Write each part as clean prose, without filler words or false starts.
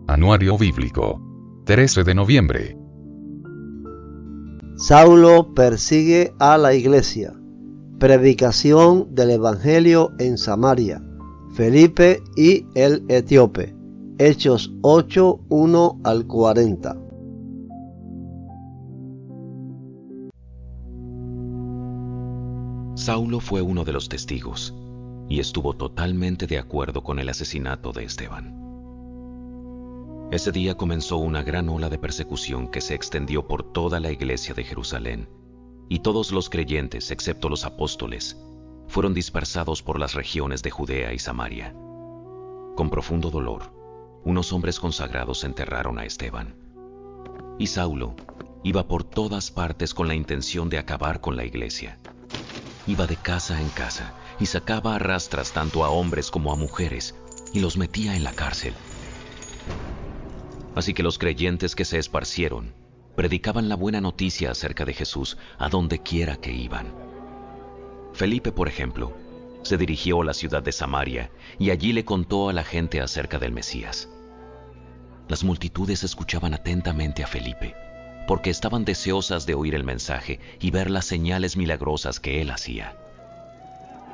Anuario Bíblico. 13 de noviembre. Saulo persigue a la iglesia. Predicación del Evangelio en Samaria. Felipe y el etíope. Hechos 8, 1 al 40. Saulo fue uno de los testigos y estuvo totalmente de acuerdo con el asesinato de Esteban. Ese día comenzó una gran ola de persecución que se extendió por toda la iglesia de Jerusalén, y todos los creyentes, excepto los apóstoles, fueron dispersados por las regiones de Judea y Samaria. Con profundo dolor, unos hombres consagrados enterraron a Esteban. Y Saulo iba por todas partes con la intención de acabar con la iglesia. Iba de casa en casa y sacaba a rastras tanto a hombres como a mujeres y los metía en la cárcel. Así que los creyentes que se esparcieron predicaban la buena noticia acerca de Jesús a donde quiera que iban. Felipe, por ejemplo, se dirigió a la ciudad de Samaria y allí le contó a la gente acerca del Mesías. Las multitudes escuchaban atentamente a Felipe, porque estaban deseosas de oír el mensaje y ver las señales milagrosas que él hacía.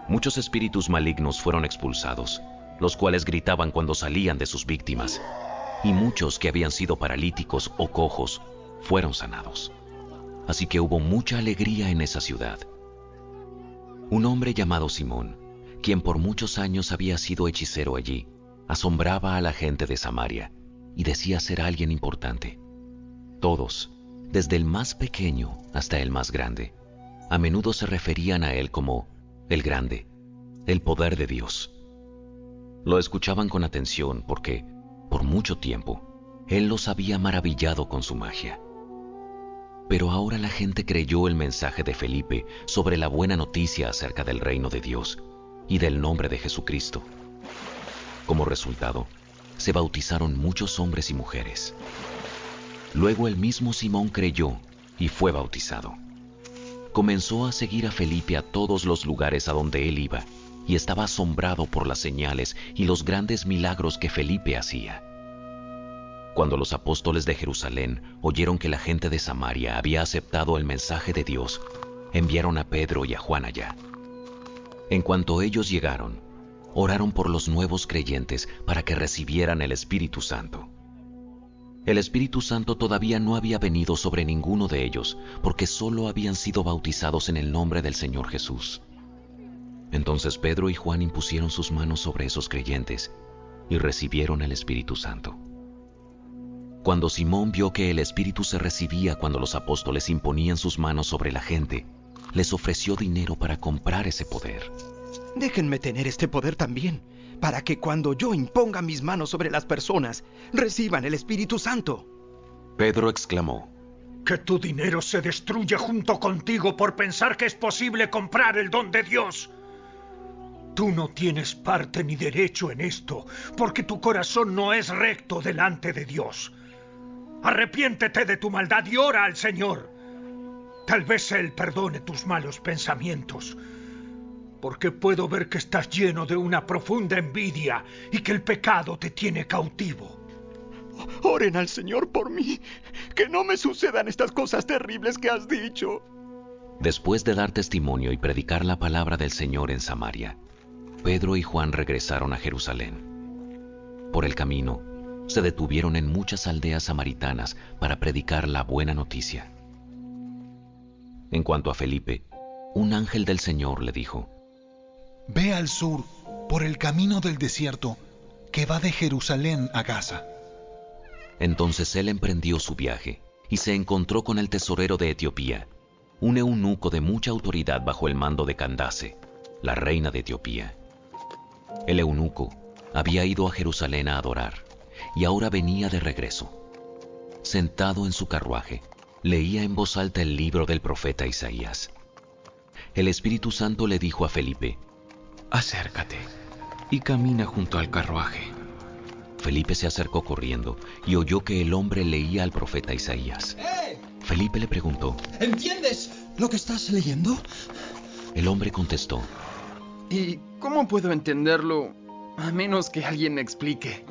Muchos espíritus malignos fueron expulsados, los cuales gritaban cuando salían de sus víctimas, y muchos que habían sido paralíticos o cojos fueron sanados. Así que hubo mucha alegría en esa ciudad. Un hombre llamado Simón, quien por muchos años había sido hechicero allí, asombraba a la gente de Samaria y decía ser alguien importante. Todos, desde el más pequeño hasta el más grande, a menudo se referían a él como el Grande, el poder de Dios. Lo escuchaban con atención porque, por mucho tiempo, él los había maravillado con su magia. Pero ahora la gente creyó el mensaje de Felipe sobre la buena noticia acerca del reino de Dios y del nombre de Jesucristo. Como resultado, se bautizaron muchos hombres y mujeres. Luego el mismo Simón creyó y fue bautizado. Comenzó a seguir a Felipe a todos los lugares a donde él iba y estaba asombrado por las señales y los grandes milagros que Felipe hacía. Cuando los apóstoles de Jerusalén oyeron que la gente de Samaria había aceptado el mensaje de Dios, enviaron a Pedro y a Juan allá. En cuanto ellos llegaron, oraron por los nuevos creyentes para que recibieran el Espíritu Santo. El Espíritu Santo todavía no había venido sobre ninguno de ellos, porque solo habían sido bautizados en el nombre del Señor Jesús. Entonces Pedro y Juan impusieron sus manos sobre esos creyentes y recibieron el Espíritu Santo. Cuando Simón vio que el Espíritu se recibía cuando los apóstoles imponían sus manos sobre la gente, les ofreció dinero para comprar ese poder. Déjenme tener este poder también, para que cuando yo imponga mis manos sobre las personas, reciban el Espíritu Santo. Pedro exclamó: Que tu dinero se destruya junto contigo por pensar que es posible comprar el don de Dios. Tú no tienes parte ni derecho en esto, porque tu corazón no es recto delante de Dios. Arrepiéntete de tu maldad y ora al Señor. Tal vez Él perdone tus malos pensamientos, porque puedo ver que estás lleno de una profunda envidia y que el pecado te tiene cautivo. Oren al Señor por mí, que no me sucedan estas cosas terribles que has dicho. Después de dar testimonio y predicar la palabra del Señor en Samaria, Pedro y Juan regresaron a Jerusalén. Por el camino, se detuvieron en muchas aldeas samaritanas para predicar la buena noticia. En cuanto a Felipe, un ángel del Señor le dijo: Ve al sur, por el camino del desierto, que va de Jerusalén a Gaza. Entonces él emprendió su viaje y se encontró con el tesorero de Etiopía, un eunuco de mucha autoridad bajo el mando de Candace, la reina de Etiopía. El eunuco había ido a Jerusalén a adorar y ahora venía de regreso. Sentado en su carruaje, leía en voz alta el libro del profeta Isaías. El Espíritu Santo le dijo a Felipe: Acércate y camina junto al carruaje. Felipe se acercó corriendo y oyó que el hombre leía al profeta Isaías. Felipe le preguntó: ¿Entiendes lo que estás leyendo? El hombre contestó: ¿Y cómo puedo entenderlo a menos que alguien me explique?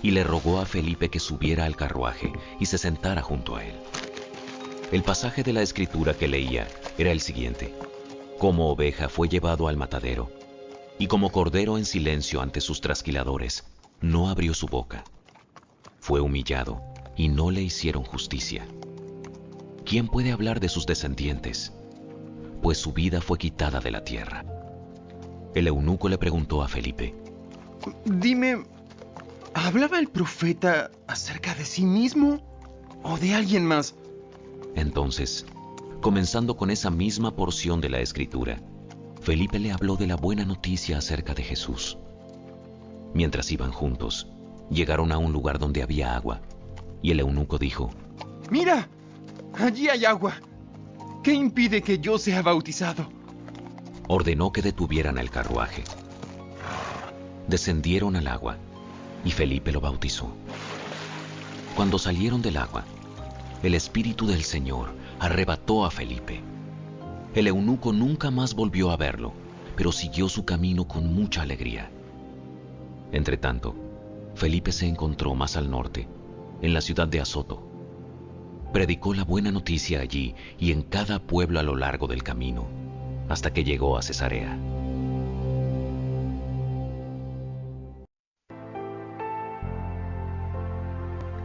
y le rogó a Felipe que subiera al carruaje y se sentara junto a él. El pasaje de la Escritura que leía era el siguiente: como oveja fue llevado al matadero, y como cordero en silencio ante sus trasquiladores, no abrió su boca. Fue humillado, y no le hicieron justicia. ¿Quién puede hablar de sus descendientes? Pues su vida fue quitada de la tierra. El eunuco le preguntó a Felipe: Dime, ¿hablaba el profeta acerca de sí mismo o de alguien más? Entonces, comenzando con esa misma porción de la Escritura, Felipe le habló de la buena noticia acerca de Jesús. Mientras iban juntos, llegaron a un lugar donde había agua, y el eunuco dijo: ¡Mira! Allí hay agua. ¿Qué impide que yo sea bautizado? Ordenó que detuvieran el carruaje. Descendieron al agua, y Felipe lo bautizó. Cuando salieron del agua, el Espíritu del Señor arrebató a Felipe. El eunuco nunca más volvió a verlo, pero siguió su camino con mucha alegría. Entretanto, Felipe se encontró más al norte, en la ciudad de Azoto. Predicó la buena noticia allí y en cada pueblo a lo largo del camino, hasta que llegó a Cesarea.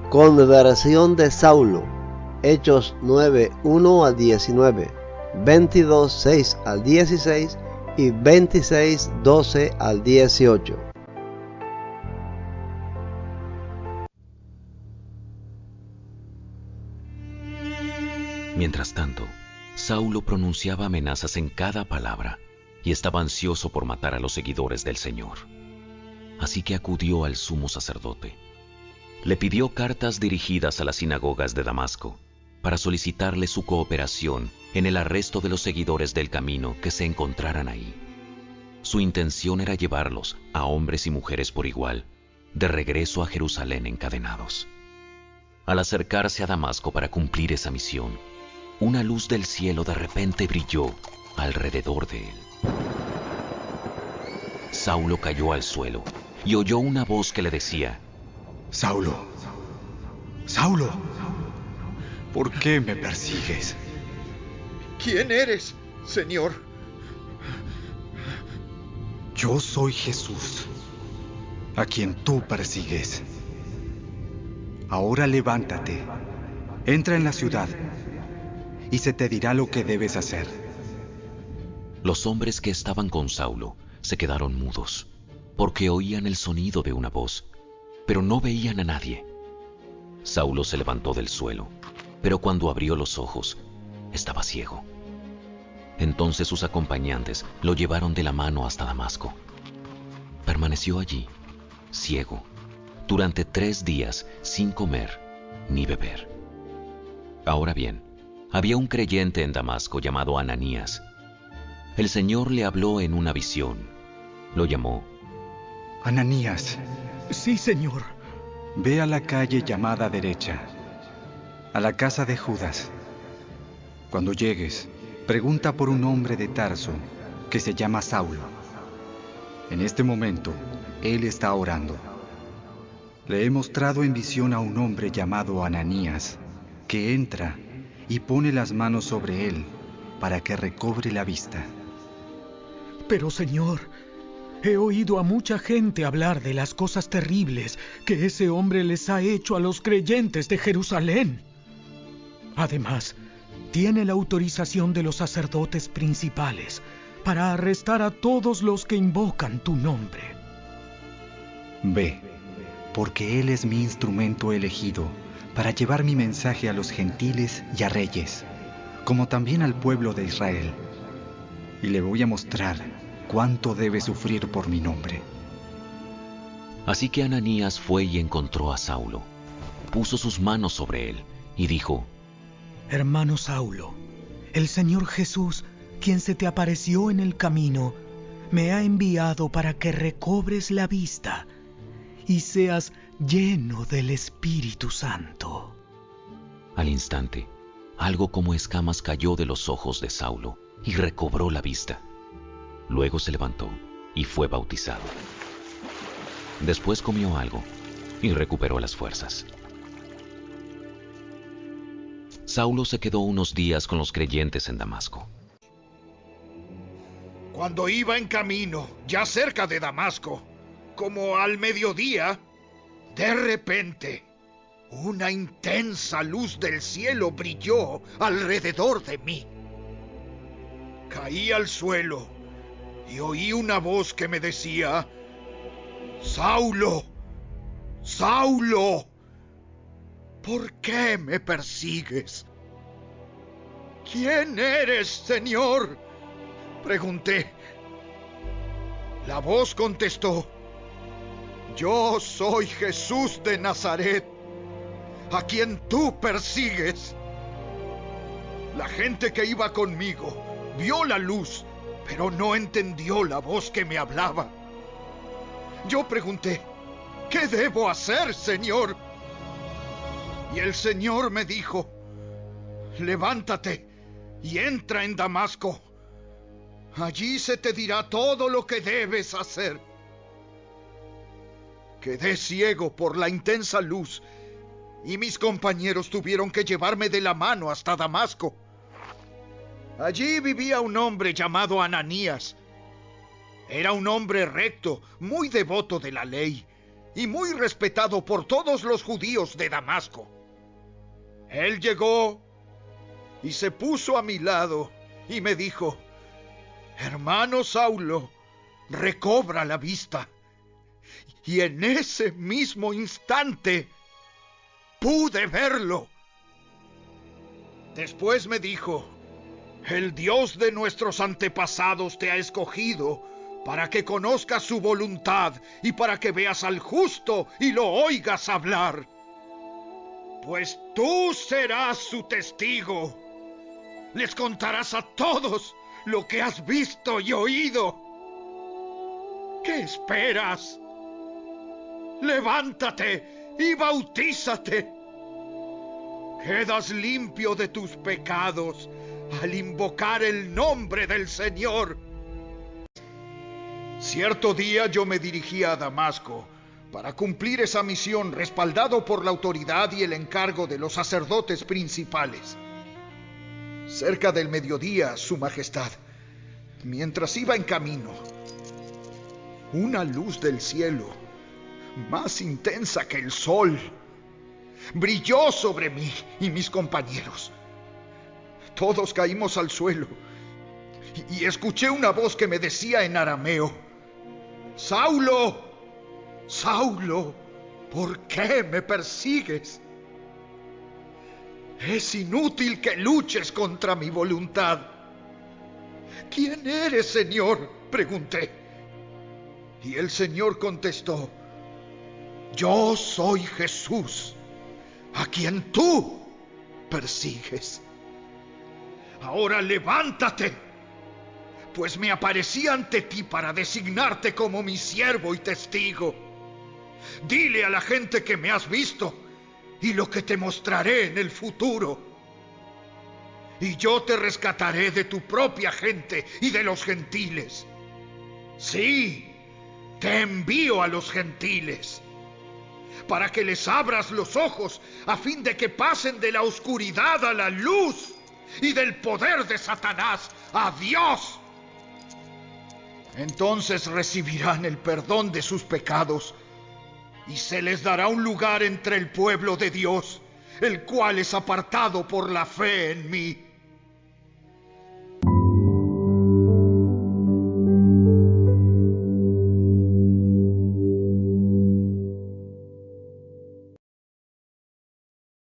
Conversión de Saulo. Hechos 9, 1 al 19, 22, 6 al 16 y 26, 12 al 18. Mientras tanto, Saulo pronunciaba amenazas en cada palabra y estaba ansioso por matar a los seguidores del Señor. Así que acudió al sumo sacerdote. Le pidió cartas dirigidas a las sinagogas de Damasco para solicitarle su cooperación en el arresto de los seguidores del camino que se encontraran ahí. Su intención era llevarlos, a hombres y mujeres por igual, de regreso a Jerusalén encadenados. Al acercarse a Damasco para cumplir esa misión, una luz del cielo de repente brilló alrededor de él. Saulo cayó al suelo y oyó una voz que le decía: Saulo, Saulo, ¿por qué me persigues? ¿Quién eres, Señor? Yo soy Jesús, a quien tú persigues. Ahora levántate, entra en la ciudad, y se te dirá lo que debes hacer. Los hombres que estaban con Saulo se quedaron mudos, porque oían el sonido de una voz, pero no veían a nadie. Saulo se levantó del suelo, pero cuando abrió los ojos, estaba ciego. Entonces sus acompañantes lo llevaron de la mano hasta Damasco. Permaneció allí, ciego, durante 3 días sin comer ni beber. Ahora bien, había un creyente en Damasco llamado Ananías. El Señor le habló en una visión. Lo llamó. Ananías. Sí, Señor. Ve a la calle llamada derecha, a la casa de Judas. Cuando llegues, pregunta por un hombre de Tarso que se llama Saulo. En este momento, él está orando. Le he mostrado en visión a un hombre llamado Ananías, que entra y pone las manos sobre él para que recobre la vista. Pero, Señor, he oído a mucha gente hablar de las cosas terribles que ese hombre les ha hecho a los creyentes de Jerusalén. Además, tiene la autorización de los sacerdotes principales para arrestar a todos los que invocan tu nombre. Ve, porque él es mi instrumento elegido para llevar mi mensaje a los gentiles y a reyes, como también al pueblo de Israel. Y le voy a mostrar cuánto debe sufrir por mi nombre. Así que Ananías fue y encontró a Saulo, puso sus manos sobre él y dijo: Hermano Saulo, el Señor Jesús, quien se te apareció en el camino, me ha enviado para que recobres la vista y seas lleno del Espíritu Santo. Al instante, algo como escamas cayó de los ojos de Saulo y recobró la vista. Luego se levantó y fue bautizado. Después comió algo y recuperó las fuerzas. Saulo se quedó unos días con los creyentes en Damasco. Cuando iba en camino, ya cerca de Damasco, como al mediodía, de repente, una intensa luz del cielo brilló alrededor de mí. Caí al suelo y oí una voz que me decía: Saulo, Saulo, ¿por qué me persigues? ¿Quién eres, Señor?, pregunté. La voz contestó: Yo soy Jesús de Nazaret, a quien tú persigues. La gente que iba conmigo vio la luz, pero no entendió la voz que me hablaba. Yo pregunté: ¿qué debo hacer, Señor? Y el Señor me dijo: levántate y entra en Damasco. Allí se te dirá todo lo que debes hacer. Quedé ciego por la intensa luz y mis compañeros tuvieron que llevarme de la mano hasta Damasco. Allí vivía un hombre llamado Ananías. Era un hombre recto, muy devoto de la ley y muy respetado por todos los judíos de Damasco. Él llegó y se puso a mi lado y me dijo: hermano Saulo, recobra la vista. Y en ese mismo instante pude verlo. Después me dijo: el Dios de nuestros antepasados te ha escogido para que conozcas su voluntad y para que veas al justo y lo oigas hablar. Pues tú serás su testigo. Les contarás a todos lo que has visto y oído. ¿Qué esperas? Levántate y bautízate. Quedas limpio de tus pecados al invocar el nombre del Señor. Cierto día yo me dirigí a Damasco para cumplir esa misión, respaldado por la autoridad y el encargo de los sacerdotes principales. Cerca del mediodía, Su Majestad, mientras iba en camino, una luz del cielo, más intensa que el sol, brilló sobre mí y mis compañeros. Todos caímos al suelo y escuché una voz que me decía en arameo: Saulo, Saulo, ¿por qué me persigues? Es inútil que luches contra mi voluntad. ¿Quién eres, Señor?, pregunté. Y el Señor contestó: yo soy Jesús, a quien tú persigues. Ahora levántate, pues me aparecí ante ti para designarte como mi siervo y testigo. Dile a la gente que me has visto y lo que te mostraré en el futuro. Y yo te rescataré de tu propia gente y de los gentiles. Sí, te envío a los gentiles, para que les abras los ojos a fin de que pasen de la oscuridad a la luz y del poder de Satanás a Dios. Entonces recibirán el perdón de sus pecados y se les dará un lugar entre el pueblo de Dios, el cual es apartado por la fe en mí.